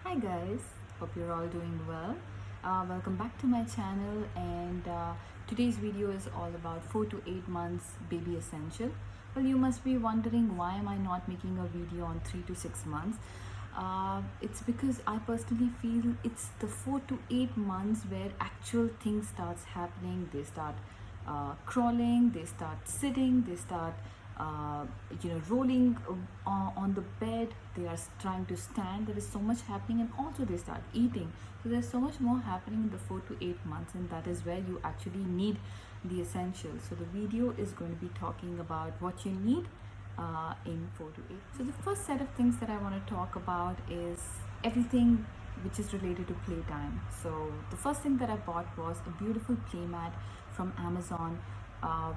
Hi guys, hope you're all doing well. Welcome back to my channel, and today's video is all about 4 to 8 months baby essential. Well, you must be wondering, why am I not making a video on 3 to 6 months? It's because I personally feel it's the 4 to 8 months where actual things starts happening. They start crawling, they start sitting, they start uh, rolling on the bed. They are trying to stand. There is so much happening, and also they start eating. So there's so much more happening in the 4 to 8 months, and that is where you actually need the essentials. So the video is going to be talking about what you need in 4 to 8. So the first set of things that I want to talk about is everything which is related to playtime. So the first thing that I bought was a beautiful playmat from Amazon,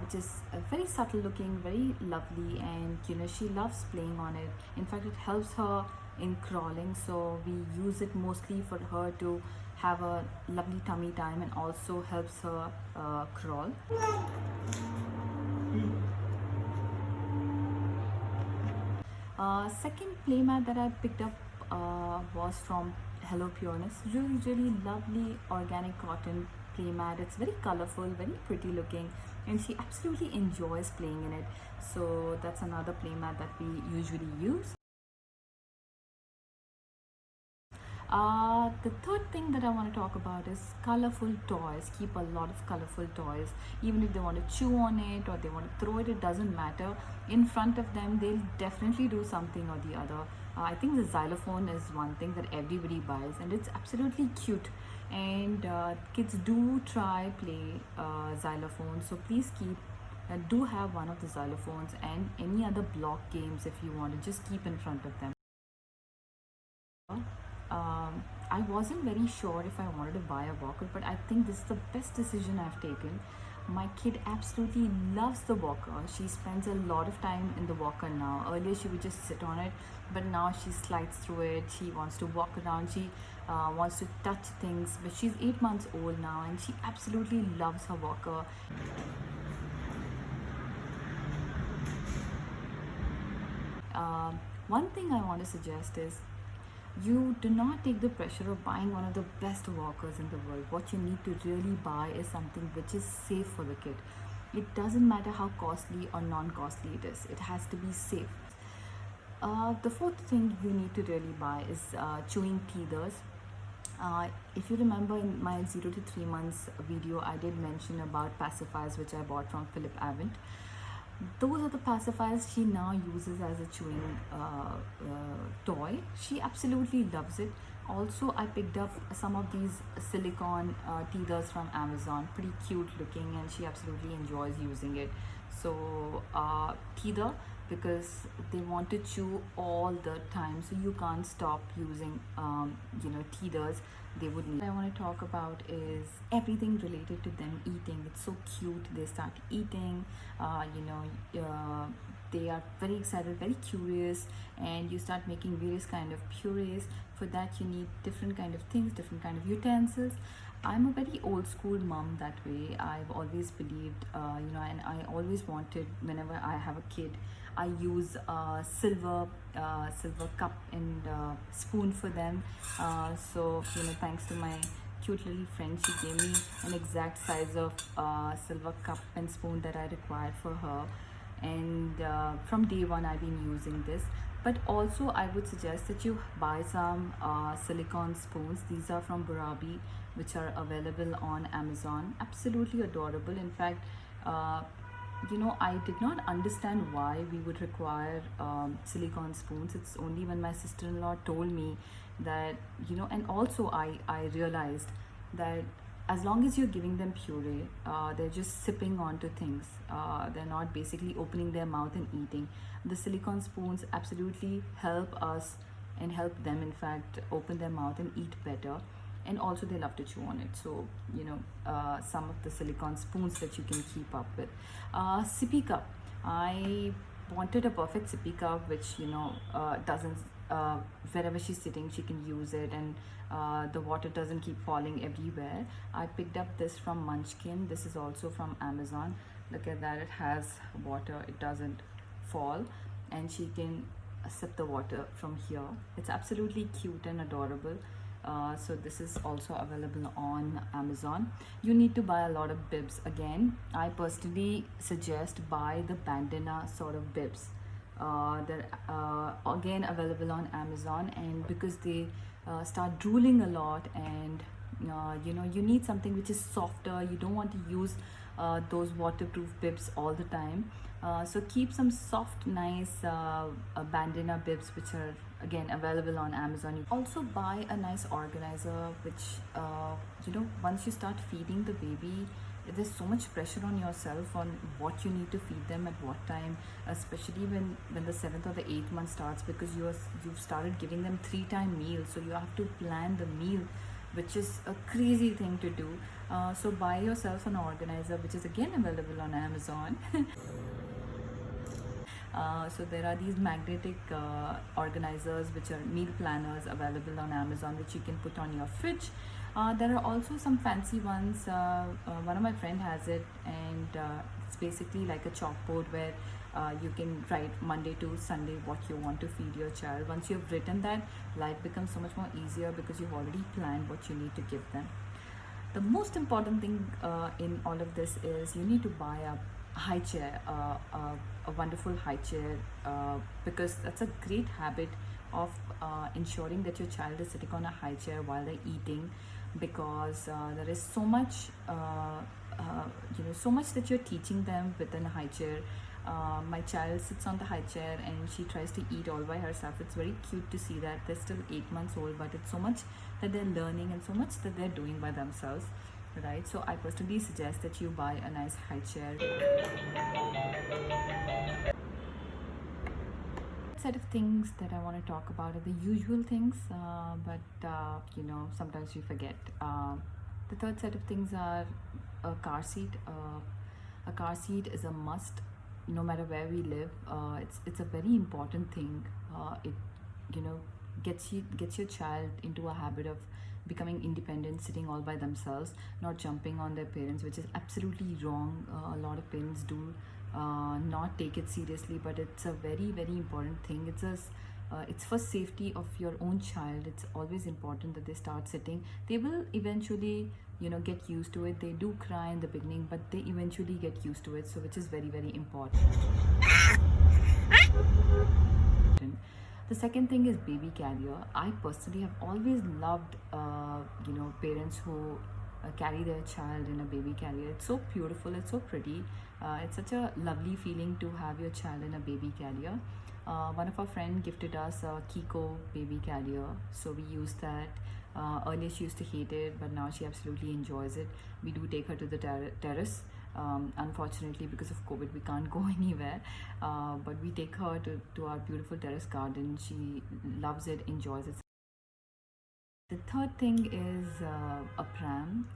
which is very subtle looking, very lovely, and she loves playing on it. In fact, it helps her in crawling, so we use it mostly for her to have a lovely tummy time, and also helps her crawl. Second playmat that I picked up was from Hello Pureness. Really lovely organic cotton playmat. It's very colorful, very pretty looking, and she absolutely enjoys playing in it. So that's another playmat that we usually use. The third thing that I want to talk about is colorful toys. Keep a lot of colorful toys. Even if they want to chew on it or they want to throw it, it doesn't matter. In front of them, they'll definitely do something or the other. I think the xylophone is one thing that everybody buys, and it's absolutely cute. And kids do try play xylophone, so please do have one of the xylophones, and any other block games if you want to just keep in front of them. I wasn't very sure if I wanted to buy a walker, but I think this is the best decision I've taken. My kid absolutely loves the walker. She spends a lot of time in the walker now. Earlier, she would just sit on it, but now she slides through it. She wants to walk around. She wants to touch things, but she's 8 months old now, and she absolutely loves her walker. One thing I want to suggest is, you do not take the pressure of buying one of the best walkers in the world. What you need to really buy is something which is safe for the kid. It doesn't matter how costly or non-costly it is. It has to be safe. The fourth thing you need to really buy is chewing teethers. If you remember, in my 0 to 3 months video, I did mention about pacifiers which I bought from Philip Avent. Those are the pacifiers she now uses as a chewing toy. She absolutely loves it. Also, I picked up some of these silicone teethers from Amazon, pretty cute looking, and she absolutely enjoys using it. So teether, because they want to chew all the time, so you can't stop using teethers. They would need. What I want to talk about is everything related to them eating. It's so cute. They start eating, they are very excited, very curious, and you start making various kind of purees. For that, you need different kind of things, different kind of utensils. I'm a very old school mom that way. I've always believed, and I always wanted, whenever I have a kid, I use silver cup and spoon for them. So thanks to my cute little friend, she gave me an exact size of silver cup and spoon that I required for her. And from day one, I've been using this. But also, I would suggest that you buy some silicone spoons. These are from Burabi, which are available on Amazon. Absolutely adorable. In fact, I did not understand why we would require silicone spoons. It's only when my sister-in-law told me that, and also I realized that as long as you're giving them puree, they're just sipping onto things. They're not basically opening their mouth and eating. The silicone spoons absolutely help us and help them, in fact, open their mouth and eat better. And also they love to chew on it. So some of the silicone spoons that you can keep up with. Sippy cup. I wanted a perfect sippy cup which doesn't wherever she's sitting she can use it, and the water doesn't keep falling everywhere. I picked up this from Munchkin. This is also from Amazon. Look at that, it has water, it doesn't fall, and she can sip the water from here. It's absolutely cute and adorable. So this is also available on Amazon. You need to buy a lot of bibs. Again, I personally suggest buy the bandana sort of bibs. They're again available on Amazon, and because they start drooling a lot, and you need something which is softer. You don't want to use those waterproof bibs all the time. So keep some soft, nice bandana bibs, which are again available on Amazon. You also buy a nice organizer, which once you start feeding the baby, there's so much pressure on yourself on what you need to feed them at what time, especially when the 7th or the 8th month starts, because you've started giving them 3-time meals, so you have to plan the meal, which is a crazy thing to do. So buy yourself an organizer, which is again available on Amazon. So there are these magnetic organizers, which are meal planners, available on Amazon, which you can put on your fridge. There are also some fancy ones. One of my friend has it, and it's basically like a chalkboard where you can write Monday to Sunday what you want to feed your child. Once you've written that, life becomes so much more easier because you've already planned what you need to give them. The most important thing in all of this is you need to buy a high chair, a wonderful high chair, because that's a great habit of ensuring that your child is sitting on a high chair while they're eating, because there is so much so much that you're teaching them within a high chair. My child sits on the high chair and she tries to eat all by herself. It's very cute to see that. They're still 8 months old, but it's so much that they're learning and so much that they're doing by themselves, right? So I personally suggest that you buy a nice high chair. Set of things that I want to talk about are the usual things, but sometimes we forget. The third set of things are a car seat. A car seat is a must, no matter where we live. It's a very important thing. It gets your child into a habit of becoming independent, sitting all by themselves, not jumping on their parents, which is absolutely wrong. A lot of parents do not take it seriously, but it's a very, very important thing. It's for safety of your own child. It's always important that they start sitting. They will eventually get used to it. They do cry in the beginning, but they eventually get used to it, so which is very, very important. The second thing is baby carrier. I personally have always loved parents who carry their child in a baby carrier. It's so beautiful, it's so pretty. It's such a lovely feeling to have your child in a baby carrier. One of our friends gifted us a Kiko baby carrier, so we used that. Earlier she used to hate it, but now she absolutely enjoys it. We do take her to the terrace. Unfortunately, because of COVID, we can't go anywhere, but we take her to our beautiful terrace garden. She loves it, enjoys it. The third thing is a pram.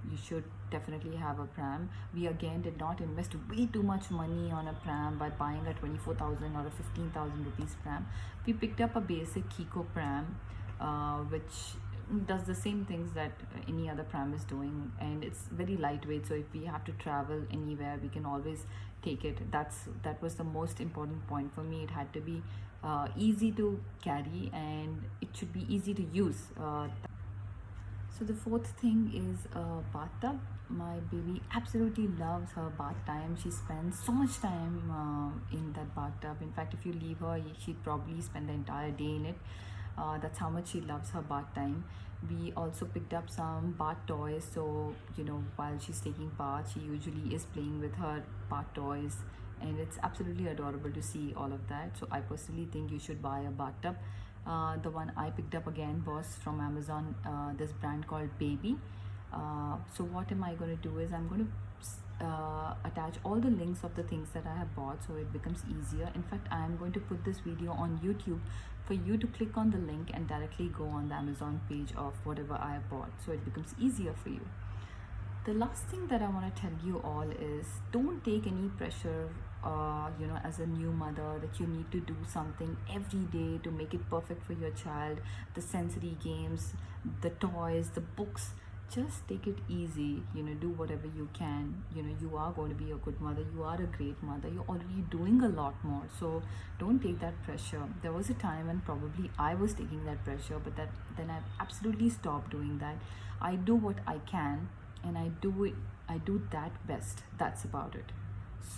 You should definitely have a pram. We again did not invest way too much money on a pram by buying a 24,000 or a 15,000 rupees pram. We picked up a basic Kiko pram, which does the same things that any other pram is doing, and it's very lightweight, so if we have to travel anywhere, we can always take it. That was the most important point for me. It had to be easy to carry, and it should be easy to use. So the fourth thing is a bathtub. My baby absolutely loves her bath time. She spends so much time in that bathtub. In fact, if you leave her, she'd probably spend the entire day in it. That's how much she loves her bath time. We also picked up some bath toys, so while she's taking bath, she usually is playing with her bath toys, and it's absolutely adorable to see all of that. So I personally think you should buy a bathtub. The one I picked up again was from Amazon, this brand called Baby. So what am I going to do is I'm going to attach all the links of the things that I have bought, so it becomes easier. In fact, I am going to put this video on YouTube for you to click on the link and directly go on the Amazon page of whatever I have bought, so it becomes easier for you. The last thing that I want to tell you all is don't take any pressure as a new mother that you need to do something every day to make it perfect for your child. The sensory games, the toys, the books, just take it easy, do whatever you can. You are going to be a good mother, you are a great mother, you're already doing a lot more, so don't take that pressure. There was a time when probably I was taking that pressure, but then I absolutely stopped doing that. I do what I can, and I do that best. That's about it.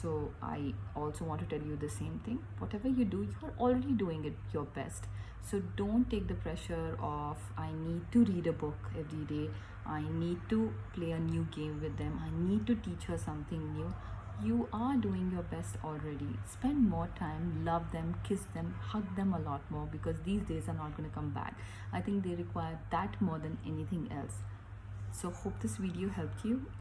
So I also want to tell you the same thing. Whatever you do, you're already doing it your best. So don't take the pressure of I need to read a book every day, I need to play a new game with them, I need to teach her something new. You are doing your best already. Spend more time, love them, kiss them, hug them a lot more, because these days are not going to come back. I think they require that more than anything else. So hope this video helped you.